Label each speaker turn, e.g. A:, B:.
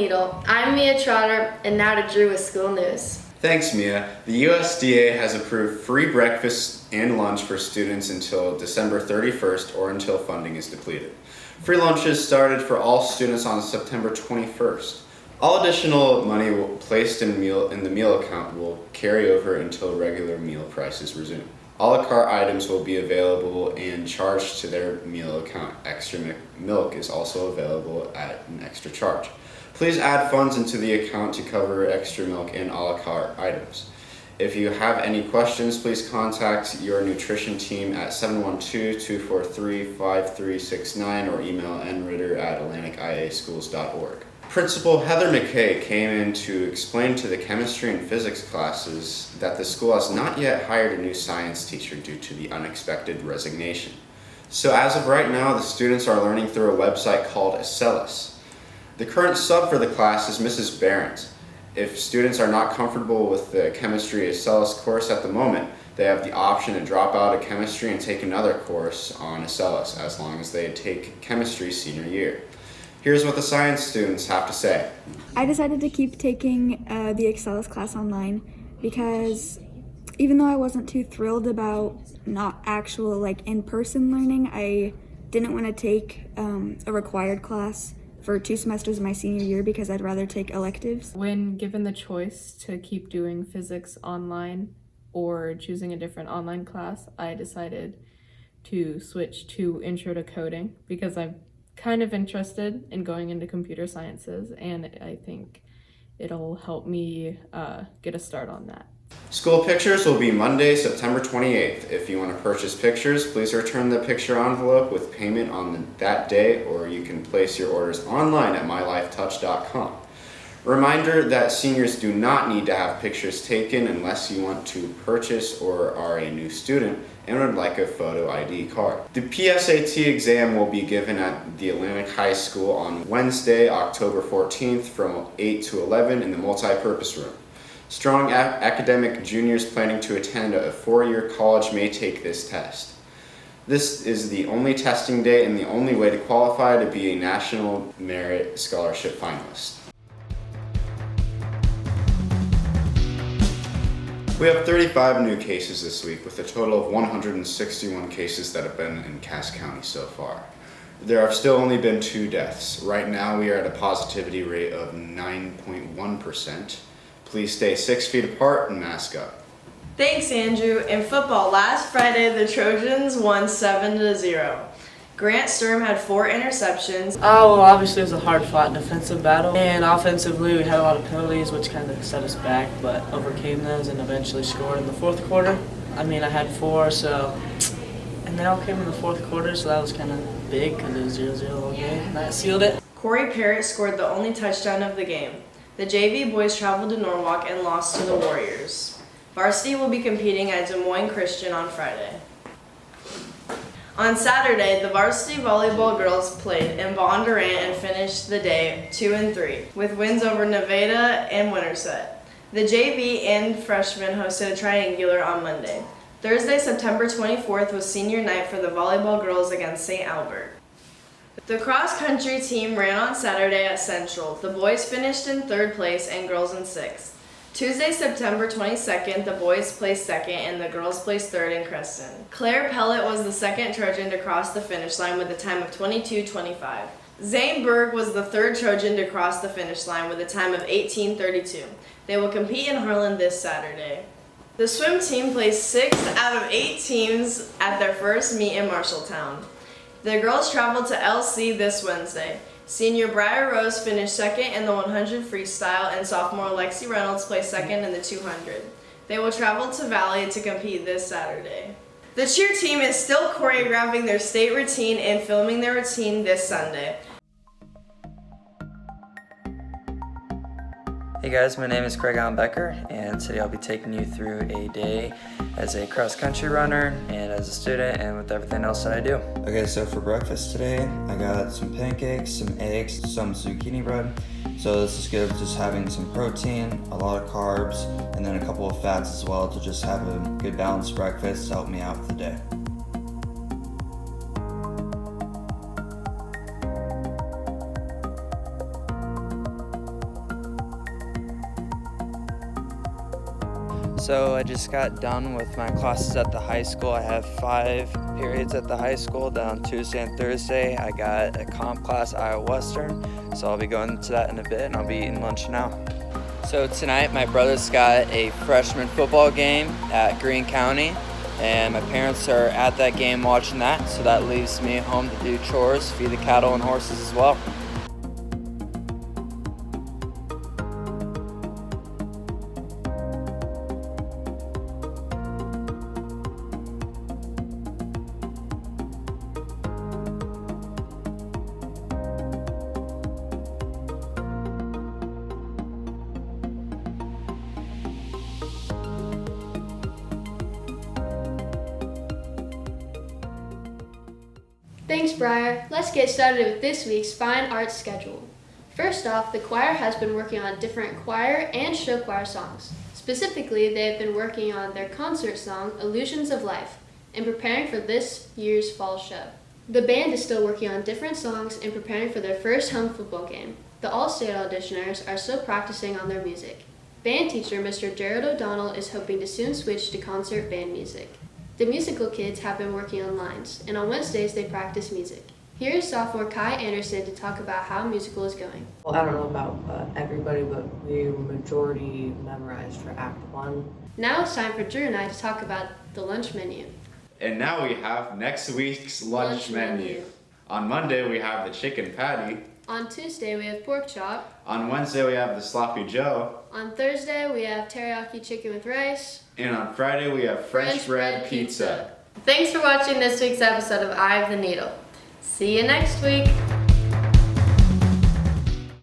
A: Needle. I'm Mia Trotter, and now to Drew with school news.
B: Thanks, Mia. The USDA has approved free breakfast and lunch for students until December 31st or until funding is depleted. Free lunches started for all students on September 21st. All additional money placed in the meal account will carry over until regular meal prices resume. A la carte items will be available and charged to their meal account. Extra milk is also available at an extra charge. Please add funds into the account to cover extra milk and a la carte items. If you have any questions, please contact your nutrition team at 712-243-5369 or email nritter@atlanticaschools.org. Principal Heather McKay came in to explain to the chemistry and physics classes that the school has not yet hired a new science teacher due to the unexpected resignation. So as of right now, the students are learning through a website called Acellus. The current sub for the class is Mrs. Behrens. If students are not comfortable with the chemistry Acellus course at the moment, they have the option to drop out of chemistry and take another course on Acellus as long as they take chemistry senior year. Here's what the science students have to say.
C: I decided to keep taking the Acellus class online because even though I wasn't too thrilled about not actual in-person learning, I didn't want to take a required class for 2 semesters of my senior year because I'd rather take electives.
D: When given the choice to keep doing physics online or choosing a different online class, I decided to switch to Intro to Coding because I'm kind of interested in going into computer sciences, and I think it'll help me get a start on that.
B: School pictures will be Monday, September 28th. If you want to purchase pictures, please return the picture envelope with payment on that day, or you can place your orders online at mylifetouch.com. Reminder that seniors do not need to have pictures taken unless you want to purchase or are a new student and would like a photo ID card. The PSAT exam will be given at the Atlantic High School on Wednesday, October 14th from 8 to 11 in the multi-purpose room. Strong academic juniors planning to attend a 4-year college may take this test. This is the only testing day and the only way to qualify to be a National Merit Scholarship finalist. We have 35 new cases this week with a total of 161 cases that have been in Cass County so far. There have still only been 2 deaths. Right now we are at a positivity rate of 9.1%. Please stay 6 feet apart and mask up.
E: Thanks, Andrew. In football, last Friday, the Trojans won 7-0. Grant Sturm had 4 interceptions.
F: Well, obviously it was a hard-fought defensive battle, and offensively we had a lot of penalties, which kind of set us back, but overcame those and eventually scored in the 4th quarter. I had 4, and they all came in the 4th quarter, so that was kind of big because it was 0-0 game, and that sealed it.
E: Corey Parrott scored the only touchdown of the game. The JV boys traveled to Norwalk and lost to the Warriors. Varsity will be competing at Des Moines Christian on Friday. On Saturday, the varsity volleyball girls played in Bondurant and finished the day 2-3 with wins over Nevada and Winterset. The JV and freshmen hosted a triangular on Monday. Thursday, September 24th was senior night for the volleyball girls against St. Albert. The cross-country team ran on Saturday at Central. The boys finished in 3rd place and girls in 6th. Tuesday, September 22nd, the boys placed 2nd and the girls placed 3rd in Creston. Claire Pellet was the 2nd Trojan to cross the finish line with a time of 22:25. Zane Berg was the 3rd Trojan to cross the finish line with a time of 18:32. They will compete in Harlan this Saturday. The swim team placed 6th out of 8 teams at their first meet in Marshalltown. The girls traveled to LC this Wednesday. Senior Briar Rose finished 2nd in the 100 freestyle and sophomore Lexi Reynolds placed 2nd in the 200. They will travel to Valley to compete this Saturday. The cheer team is still choreographing their state routine and filming their routine this Sunday.
G: Hey guys, my name is Craig Allen Becker, and today I'll be taking you through a day as a cross-country runner and as a student and with everything else that I do. Okay, so for breakfast today, I got some pancakes, some eggs, some zucchini bread. So this is good, just having some protein, a lot of carbs, and then a couple of fats as well to just have a good balanced breakfast to help me out for the day. So I just got done with my classes at the high school. I have 5 periods at the high school. Then on Tuesday and Thursday, I got a comp class, Iowa Western. So I'll be going to that in a bit, and I'll be eating lunch now. So tonight, my brother's got a freshman football game at Greene County, and my parents are at that game watching that. So that leaves me at home to do chores, feed the cattle and horses as well.
A: Thanks, Briar. Let's get started with this week's fine arts schedule. First off, the choir has been working on different choir and show choir songs. Specifically, they have been working on their concert song, Illusions of Life, and preparing for this year's fall show. The band is still working on different songs and preparing for their first home football game. The All-State auditioners are still practicing on their music. Band teacher Mr. Jared O'Donnell is hoping to soon switch to concert band music. The musical kids have been working on lines, and on Wednesdays they practice music. Here is sophomore Kai Anderson to talk about how musical is going.
H: Well, I don't know about everybody, but we were majority memorized for Act 1.
A: Now it's time for Drew and I to talk about the lunch menu.
B: And now we have next week's lunch menu. On Monday we have the chicken patty.
A: On Tuesday we have pork chop.
B: On Wednesday we have the sloppy joe.
A: On Thursday we have teriyaki chicken with rice.
B: And on Friday we have French bread pizza.
A: Thanks for watching this week's episode of Eye of the Needle. See you next week.